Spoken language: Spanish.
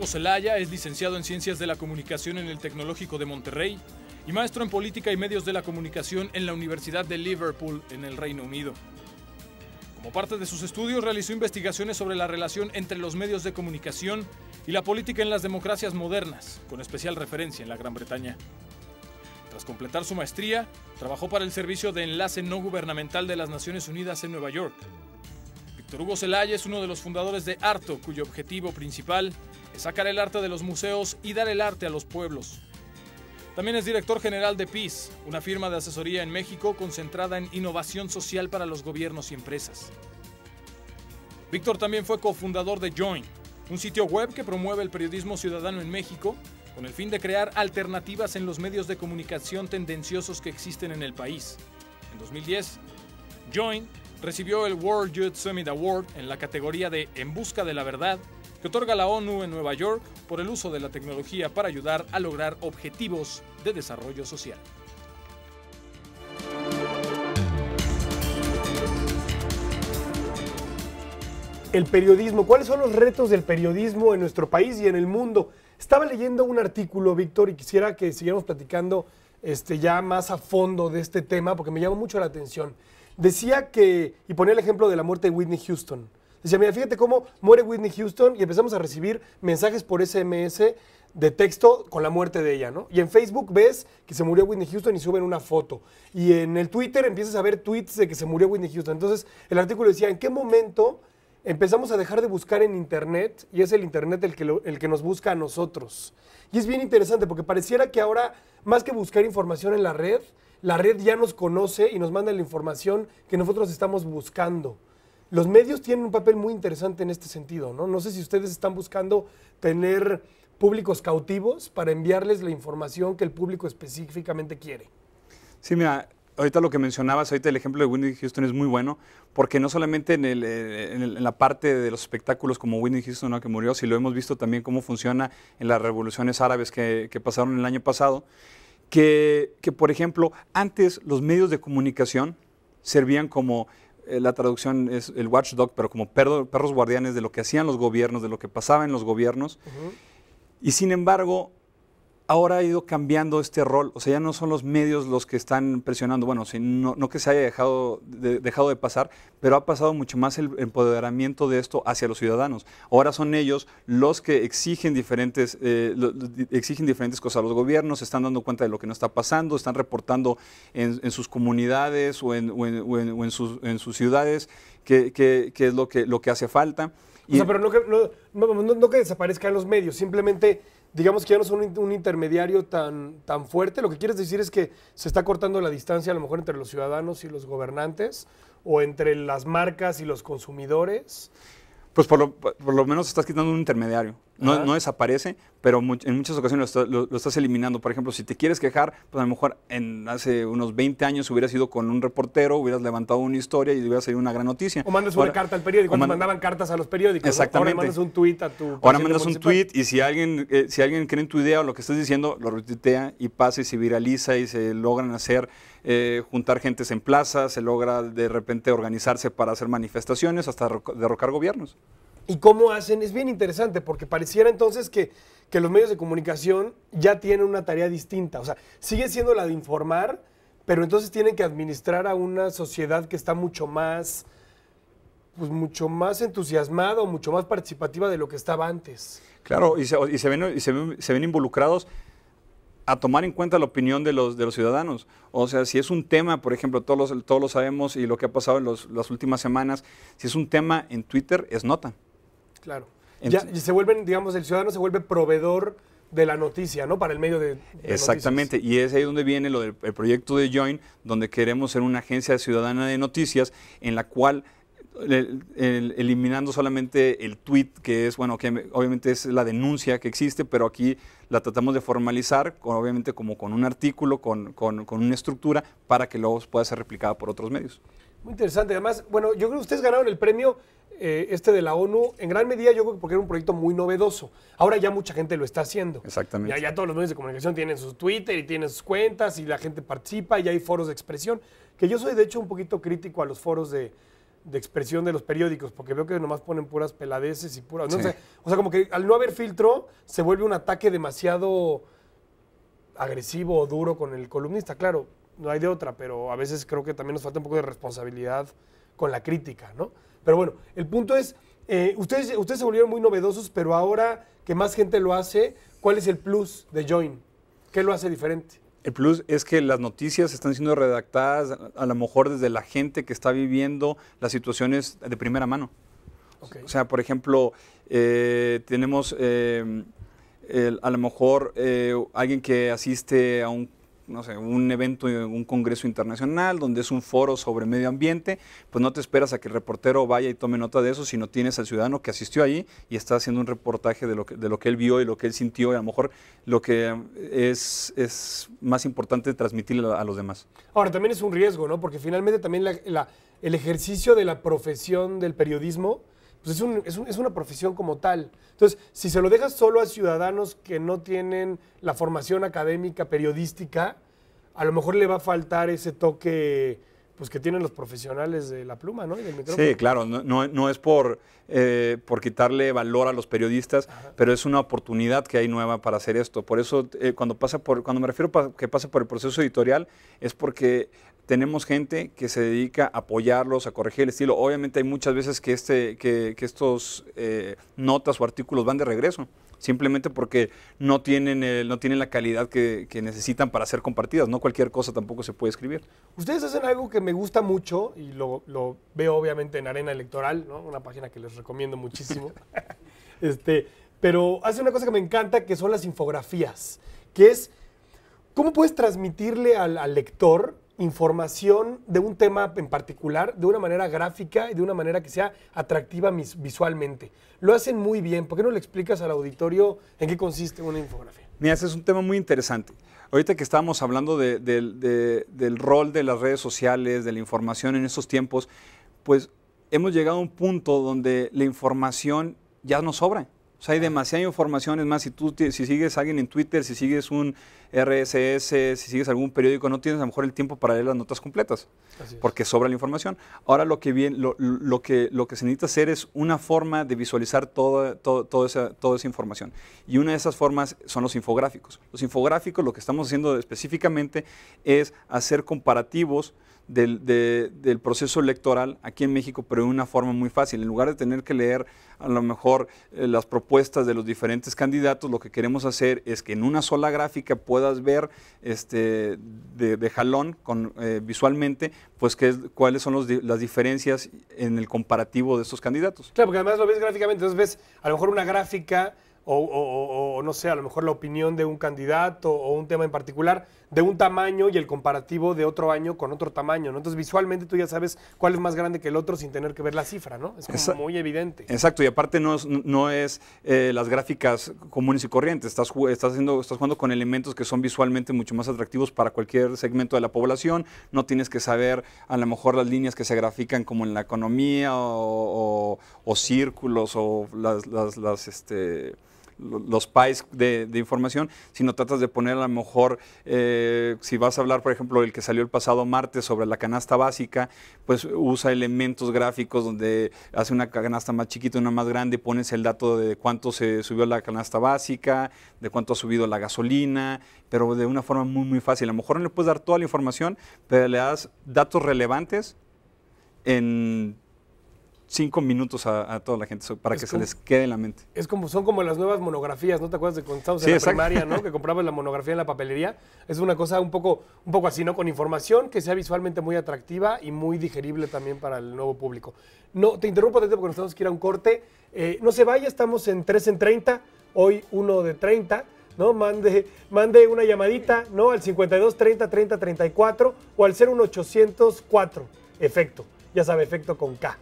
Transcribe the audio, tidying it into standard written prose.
Hugo Celaya es licenciado en Ciencias de la Comunicación en el Tecnológico de Monterrey y maestro en Política y Medios de la Comunicación en la Universidad de Liverpool, en el Reino Unido. Como parte de sus estudios, realizó investigaciones sobre la relación entre los medios de comunicación y la política en las democracias modernas, con especial referencia en la Gran Bretaña. Tras completar su maestría, trabajó para el Servicio de Enlace No Gubernamental de las Naciones Unidas en Nueva York. Víctor Hugo Celaya es uno de los fundadores de Arto, cuyo objetivo principal es sacar el arte de los museos y dar el arte a los pueblos. También es director general de PEACE, una firma de asesoría en México concentrada en innovación social para los gobiernos y empresas. Víctor también fue cofundador de Join, un sitio web que promueve el periodismo ciudadano en México con el fin de crear alternativas en los medios de comunicación tendenciosos que existen en el país. En 2010, Join recibió el World Youth Summit Award en la categoría de En Busca de la Verdad, que otorga la ONU en Nueva York por el uso de la tecnología para ayudar a lograr objetivos de desarrollo social. El periodismo, ¿cuáles son los retos del periodismo en nuestro país y en el mundo? Estaba leyendo un artículo, Víctor, y quisiera que siguiéramos platicando ya más a fondo de este tema, porque me llama mucho la atención. Decía que, y ponía el ejemplo de la muerte de Whitney Houston. Decía, mira, fíjate cómo muere Whitney Houston y empezamos a recibir mensajes por SMS de texto con la muerte de ella, ¿no? Y en Facebook ves que se murió Whitney Houston y suben una foto. Y en el Twitter empiezas a ver tweets de que se murió Whitney Houston. Entonces, el artículo decía, ¿en qué momento empezamos a dejar de buscar en Internet y es el Internet el que nos busca a nosotros? Y es bien interesante porque pareciera que ahora, más que buscar información en la red ya nos conoce y nos manda la información que nosotros estamos buscando. Los medios tienen un papel muy interesante en este sentido, ¿no? No sé si ustedes están buscando tener públicos cautivos para enviarles la información que el público específicamente quiere. Sí, mira, ahorita lo que mencionabas, ahorita el ejemplo de Whitney Houston es muy bueno, porque no solamente en la parte de los espectáculos como Whitney Houston, ¿no?, que murió, si lo hemos visto también cómo funciona en las revoluciones árabes que pasaron el año pasado, que por ejemplo, antes los medios de comunicación servían como, la traducción es el watchdog, pero como perros guardianes de lo que hacían los gobiernos, de lo que pasaba en los gobiernos. Y sin embargo, ahora ha ido cambiando este rol. O sea, ya no son los medios los que están presionando. Bueno, no que se haya dejado de pasar, pero ha pasado mucho más el empoderamiento de esto hacia los ciudadanos. Ahora son ellos los que exigen diferentes cosas a los gobiernos, se están dando cuenta de lo que no está pasando, están reportando en sus comunidades o en sus ciudades qué es lo que hace falta. O sea, pero no que desaparezcan los medios, simplemente digamos que ya no son un intermediario tan fuerte. Lo que quieres decir es que se está cortando la distancia a lo mejor entre los ciudadanos y los gobernantes o entre las marcas y los consumidores. Pues por lo menos estás quitando un intermediario. No desaparece, pero en muchas ocasiones lo estás eliminando. Por ejemplo, si te quieres quejar, pues a lo mejor hace unos 20 años hubieras ido con un reportero, hubieras levantado una historia y hubiera salido una gran noticia. O mandas una carta al periódico, mandaban cartas a los periódicos. Exactamente. ¿No? Ahora mandas un tweet a tu... Ahora mandas un tweet y si alguien cree en tu idea o lo que estás diciendo, lo retuitea y pasa y se viraliza y se logran hacer, juntar gentes en plazas, se logra de repente organizarse para hacer manifestaciones hasta derrocar gobiernos. ¿Y cómo hacen? Es bien interesante porque pareciera entonces que los medios de comunicación ya tienen una tarea distinta. O sea, sigue siendo la de informar, pero entonces tienen que administrar a una sociedad que está mucho más entusiasmada o mucho más participativa de lo que estaba antes. Claro, y se ven involucrados a tomar en cuenta la opinión de los ciudadanos. O sea, si es un tema, por ejemplo, todos lo sabemos y lo que ha pasado en las últimas semanas, si es un tema en Twitter, es nota. Claro. Y se vuelven, digamos, el ciudadano se vuelve proveedor de la noticia, ¿no? Para el medio de Exactamente, noticias. Y es ahí donde viene el proyecto de Join, donde queremos ser una agencia ciudadana de noticias en la cual, eliminando solamente el tweet, que es, bueno, que obviamente es la denuncia que existe, pero aquí la tratamos de formalizar, obviamente como con un artículo, con una estructura, para que luego pueda ser replicada por otros medios. Muy interesante. Además, bueno, yo creo que ustedes ganaron el premio de la ONU, en gran medida yo creo que porque era un proyecto muy novedoso. Ahora ya mucha gente lo está haciendo. Exactamente. Ya todos los medios de comunicación tienen sus Twitter y tienen sus cuentas y la gente participa y hay foros de expresión, que yo soy de hecho un poquito crítico a los foros de de expresión de los periódicos, porque veo que nomás ponen puras peladeces y puras... Sí. No sé, o sea, como que al no haber filtro, se vuelve un ataque demasiado agresivo o duro con el columnista. Claro, no hay de otra, pero a veces creo que también nos falta un poco de responsabilidad con la crítica, ¿no? Pero bueno, el punto es, ustedes se volvieron muy novedosos, pero ahora que más gente lo hace, ¿cuál es el plus de Join? ¿Qué lo hace diferente? El plus es que las noticias están siendo redactadas a lo mejor desde la gente que está viviendo las situaciones de primera mano. Okay. O sea, por ejemplo, tenemos a lo mejor alguien que asiste a no sé, un evento, un congreso internacional, donde es un foro sobre medio ambiente, pues no te esperas a que el reportero vaya y tome nota de eso, sino tienes al ciudadano que asistió ahí y está haciendo un reportaje de lo que él vio y lo que él sintió, y a lo mejor lo que es más importante transmitirle a los demás. Ahora, también es un riesgo, ¿no? Porque finalmente también el ejercicio de la profesión del periodismo, pues es una profesión como tal. Entonces, si se lo dejas solo a ciudadanos que no tienen la formación académica periodística, a lo mejor le va a faltar ese toque pues, que tienen los profesionales de la pluma, ¿no? Y del micrófono. Sí, claro, no es por quitarle valor a los periodistas, ajá, pero es una oportunidad que hay nueva para hacer esto. Por eso, cuando me refiero a que pasa por el proceso editorial, es porque tenemos gente que se dedica a apoyarlos, a corregir el estilo. Obviamente hay muchas veces que estos notas o artículos van de regreso, simplemente porque no tienen la calidad que necesitan para ser compartidas. No cualquier cosa tampoco se puede escribir. Ustedes hacen algo que me gusta mucho y lo veo obviamente en Arena Electoral, ¿no? Una página que les recomiendo muchísimo. Pero hace una cosa que me encanta, que son las infografías, que es cómo puedes transmitirle al lector información de un tema en particular de una manera gráfica y de una manera que sea atractiva visualmente. Lo hacen muy bien. ¿Por qué no le explicas al auditorio en qué consiste una infografía? Mira, ese es un tema muy interesante. Ahorita que estábamos hablando del rol de las redes sociales, de la información en estos tiempos, pues hemos llegado a un punto donde la información ya nos sobra. O sea, hay demasiada información. Es más, si sigues a alguien en Twitter, si sigues un RSS, si sigues algún periódico, no tienes a lo mejor el tiempo para leer las notas completas, porque sobra la información. Ahora lo que se necesita hacer es una forma de visualizar toda esa información. Y una de esas formas son los infográficos. Los infográficos, lo que estamos haciendo específicamente es hacer comparativos del proceso electoral aquí en México, pero de una forma muy fácil. En lugar de tener que leer a lo mejor las propuestas de los diferentes candidatos, lo que queremos hacer es que en una sola gráfica puedas ver de jalón visualmente pues cuáles son las diferencias en el comparativo de estos candidatos. Claro, porque además lo ves gráficamente, entonces ves a lo mejor una gráfica o no sé, a lo mejor la opinión de un candidato o un tema en particular de un tamaño y el comparativo de otro año con otro tamaño, ¿no? Entonces visualmente tú ya sabes cuál es más grande que el otro sin tener que ver la cifra, ¿no? Es como muy evidente. Exacto, y aparte no es las gráficas comunes y corrientes, estás jugando con elementos que son visualmente mucho más atractivos para cualquier segmento de la población. No tienes que saber a lo mejor las líneas que se grafican como en la economía o círculos o los pies de información, sino tratas de poner a lo mejor, si vas a hablar, por ejemplo, el que salió el pasado martes sobre la canasta básica, pues usa elementos gráficos donde hace una canasta más chiquita, una más grande, pones el dato de cuánto se subió la canasta básica, de cuánto ha subido la gasolina, pero de una forma muy, muy fácil. A lo mejor no le puedes dar toda la información, pero le das datos relevantes en 5 minutos a toda la gente para que se les quede en la mente. Son como las nuevas monografías, ¿no te acuerdas de cuando estábamos en la primaria, ¿no? Que comprabas la monografía en la papelería. Es una cosa un poco así, ¿no? Con información que sea visualmente muy atractiva y muy digerible también para el nuevo público. No, te interrumpo porque nos tenemos que ir a un corte. No se vaya, estamos en 3 en 30, hoy 1 de 30. ¿No? Mande una llamadita, ¿no? Al 52 30 30 34 o al 01804. Efecto, ya sabe, efecto con K.